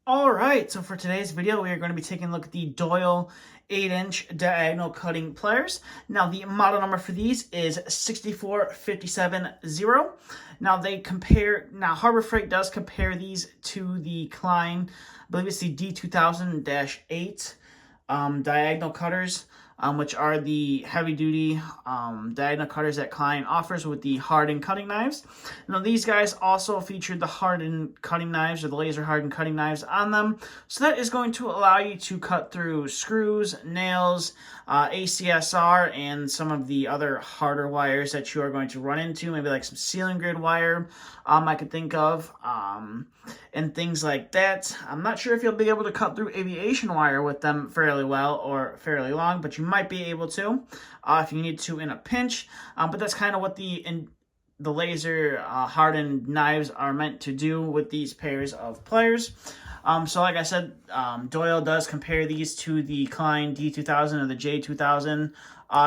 Alright, so for today's video, we are going to be taking a look at the Doyle 8-inch diagonal cutting pliers. Now, the model number for these is 64570. Now Harbor Freight does compare these to the Klein, I believe it's the D2000-8 diagonal cutters, which are the heavy-duty diagonal cutters that Klein offers with the hardened cutting knives. Now, these guys also featured the hardened cutting knives, or the laser hardened cutting knives on them. So that is going to allow you to cut through screws, nails, ACSR, and some of the other harder wires that you are going to run into, maybe like some ceiling grid wire, I could think of, and things like that. I'm not sure if you'll be able to cut through aviation wire with them fairly well or fairly long, but you might be able to if you need to in a pinch. But that's kind of what the laser hardened knives are meant to do with these pairs of pliers. So like I said, Doyle does compare these to the Klein D2000 or the J2000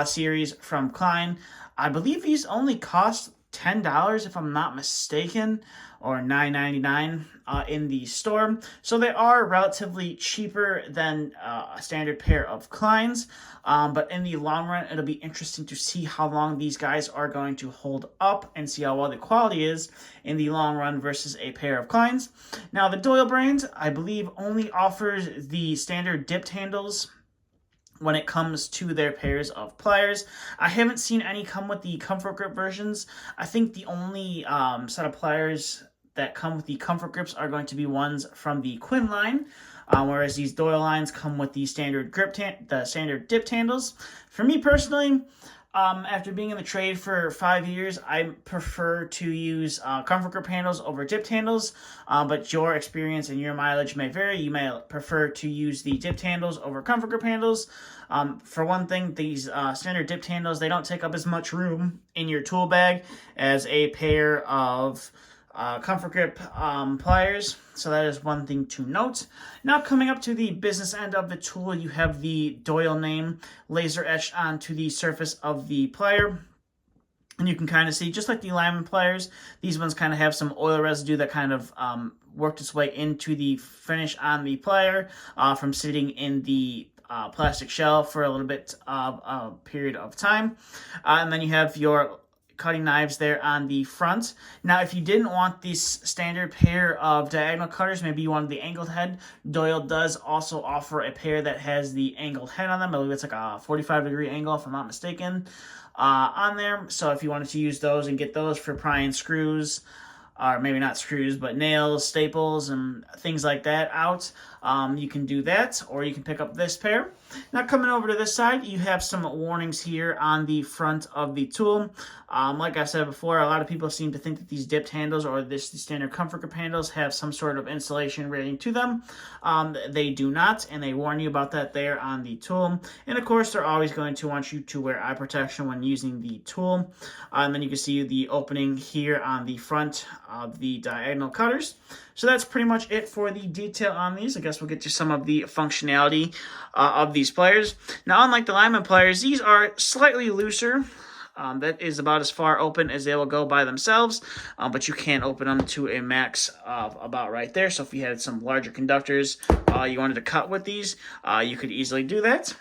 series from Klein. I believe these only cost $10 if I'm not mistaken, or $9.99 in the store. So they are relatively cheaper than a standard pair of Kleins. But in the long run, it'll be interesting to see how long these guys are going to hold up and see how well the quality is in the long run versus a pair of Kleins. Now, the Doyle brand, I believe, only offers the standard dipped handles when it comes to their pairs of pliers. I haven't seen any come with the comfort grip versions. I think the only set of pliers that come with the comfort grips are going to be ones from the Quinn line, whereas these Doyle lines come with the standard standard dipped handles. For me personally, after being in the trade for 5 years, I prefer to use comfort grip handles over dipped handles, but your experience and your mileage may vary. You may prefer to use the dipped handles over comfort grip handles. For one thing, these standard dipped handles, they don't take up as much room in your tool bag as a pair of comfort grip pliers, so that is one thing to note. Now, coming up to the business end of the tool, you have the Doyle name laser etched onto the surface of the plier. And you can kind of see, just like the Lyman pliers, these ones kind of have some oil residue that kind of worked its way into the finish on the plier from sitting in the plastic shell for a little bit of a period of time. And then you have your cutting knives there on the front. Now, if you didn't want this standard pair of diagonal cutters, maybe you wanted the angled head, Doyle does also offer a pair that has the angled head on them. I believe it's like a 45-degree angle, if I'm not mistaken, on there. So if you wanted to use those and get those for prying screws, or maybe not screws, but nails, staples, and things like that out, you can do that, or you can pick up this pair. Now, coming over to this side, you have some warnings here on the front of the tool. Like I said before, a lot of people seem to think that these dipped handles or the standard comfort grip handles have some sort of insulation rating to them. They do not, and they warn you about that there on the tool. And of course, they're always going to want you to wear eye protection when using the tool. And then you can see the opening here on the front of the diagonal cutters. So that's pretty much it for the detail on these. I guess we'll get to some of the functionality of these pliers. Now, unlike the Lyman pliers, these are slightly looser. That is about as far open as they will go by themselves, but you can open them to a max of about right there. So if you had some larger conductors you wanted to cut with these, you could easily do that.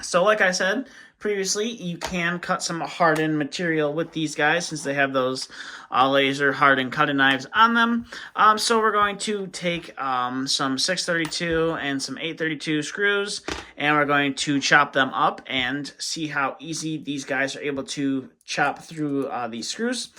So like I said previously, you can cut some hardened material with these guys since they have those laser hardened cutting knives on them. So we're going to take some 632 and some 832 screws, and we're going to chop them up and see how easy these guys are able to chop through these screws.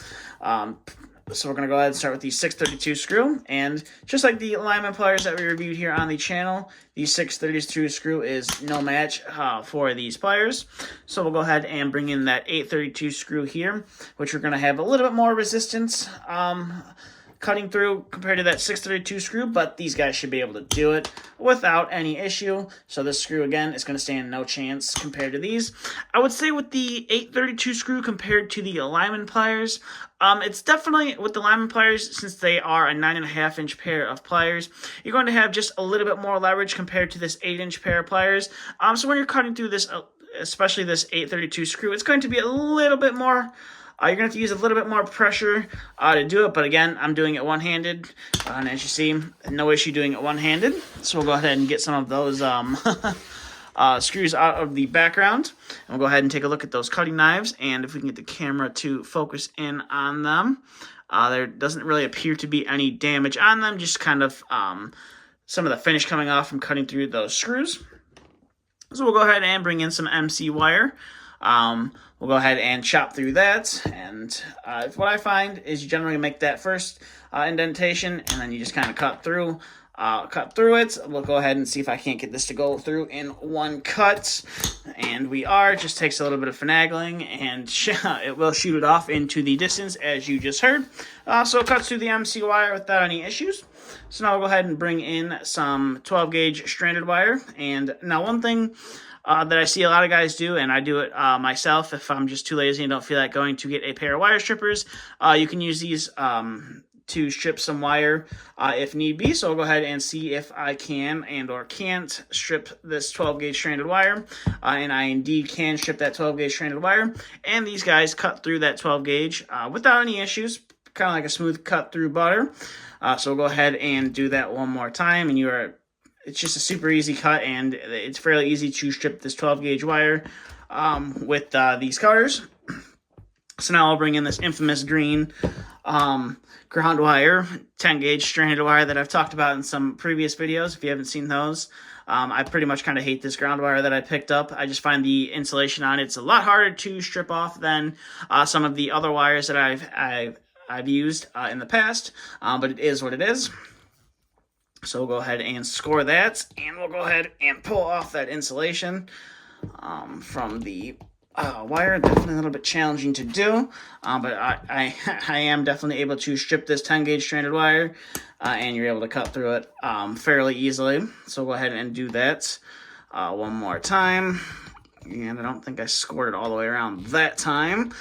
So we're going to go ahead and start with the 632 screw, and just like the Lyman pliers that we reviewed here on the channel, the 632 screw is no match for these pliers. So we'll go ahead and bring in that 832 screw here, which we're going to have a little bit more resistance cutting through compared to that 632 screw, but these guys should be able to do it without any issue. So this screw, again, is going to stand no chance compared to these. I would say with the 832 screw compared to the Lyman pliers, it's definitely, with the Lyman pliers, since they are a 9.5-inch pair of pliers, you're going to have just a little bit more leverage compared to this 8-inch pair of pliers. So when you're cutting through this, especially this 832 screw, it's going to be a little bit more You're going to have to use a little bit more pressure to do it, but again, I'm doing it one-handed, and as you see, no issue doing it one-handed. So we'll go ahead and get some of those screws out of the background, and we'll go ahead and take a look at those cutting knives, and if we can get the camera to focus in on them. There doesn't really appear to be any damage on them, just kind of some of the finish coming off from cutting through those screws. So we'll go ahead and bring in some MC wire. We'll go ahead and chop through that, and what I find is you generally make that first indentation, and then you just kind of cut through it. We'll go ahead and see if I can't get this to go through in one cut, and we are. It just takes a little bit of finagling, and it will shoot it off into the distance, as you just heard. So it cuts through the MC wire without any issues. So now we'll go ahead and bring in some 12-gauge stranded wire, and now one thing that I see a lot of guys do, and I do it myself if I'm just too lazy and don't feel like going to get a pair of wire strippers. You can use these to strip some wire if need be. So I'll go ahead and see if I can and or can't strip this 12-gauge stranded wire. And I indeed can strip that 12-gauge stranded wire. And these guys cut through that 12-gauge without any issues, kind of like a smooth cut through butter. So we'll go ahead and do that one more time, and it's just a super easy cut, and it's fairly easy to strip this 12-gauge wire with these cutters. So now I'll bring in this infamous green ground wire, 10-gauge stranded wire that I've talked about in some previous videos. If you haven't seen those, I pretty much kind of hate this ground wire that I picked up. I just find the insulation on it's a lot harder to strip off than some of the other wires that I've used in the past, but it is what it is. So we'll go ahead and score that, and we'll go ahead and pull off that insulation from the wire. Definitely a little bit challenging to do, but I am definitely able to strip this 10-gauge stranded wire, and you're able to cut through it fairly easily. So we'll go ahead and do that one more time. And I don't think I scored it all the way around that time,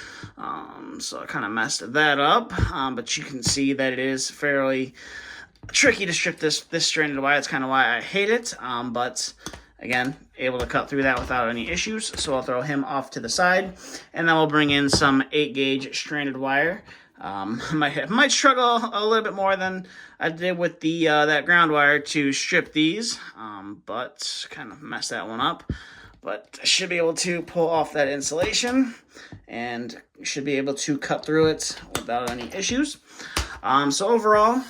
so I kind of messed that up, but you can see that it is fairly tricky to strip this stranded wire. That's kind of why I hate it, but again, able to cut through that without any issues. So I'll throw him off to the side, and then we'll bring in some 8-gauge stranded wire. Might struggle a little bit more than I did with the that ground wire to strip these, but kind of messed that one up. But I should be able to pull off that insulation, and should be able to cut through it without any issues. So overall,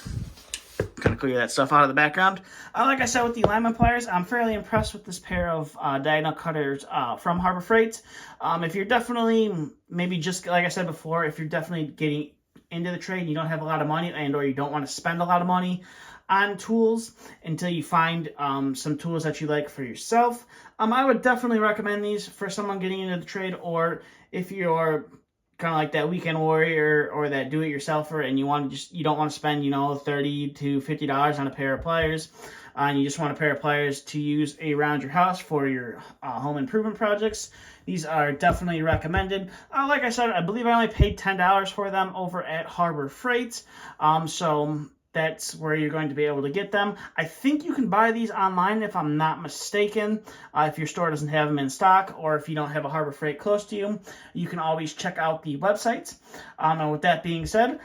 kind of clear that stuff out of the background. Like I said, with the alignment pliers, I'm fairly impressed with this pair of diagonal cutters from Harbor Freight. If you're definitely, maybe just like I said before, if you're definitely getting into the trade, you don't have a lot of money, and or you don't want to spend a lot of money on tools until you find some tools that you like for yourself, I would definitely recommend these for someone getting into the trade, or if you're kind of like that weekend warrior or that do-it-yourselfer and you don't want to spend $30 to $50 on a pair of pliers, and you just want a pair of pliers to use around your house for your home improvement projects. These are definitely recommended. Like I said, I believe I only paid $10 for them over at Harbor Freight, so that's where you're going to be able to get them. I think you can buy these online if I'm not mistaken. If your store doesn't have them in stock, or if you don't have a Harbor Freight close to you, you can always check out the website. And with that being said,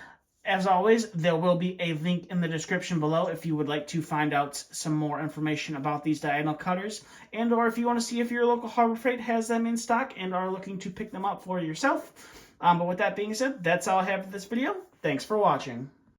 as always, there will be a link in the description below if you would like to find out some more information about these diagonal cutters, and or if you want to see if your local Harbor Freight has them in stock and are looking to pick them up for yourself. But with that being said, that's all I have for this video. Thanks for watching.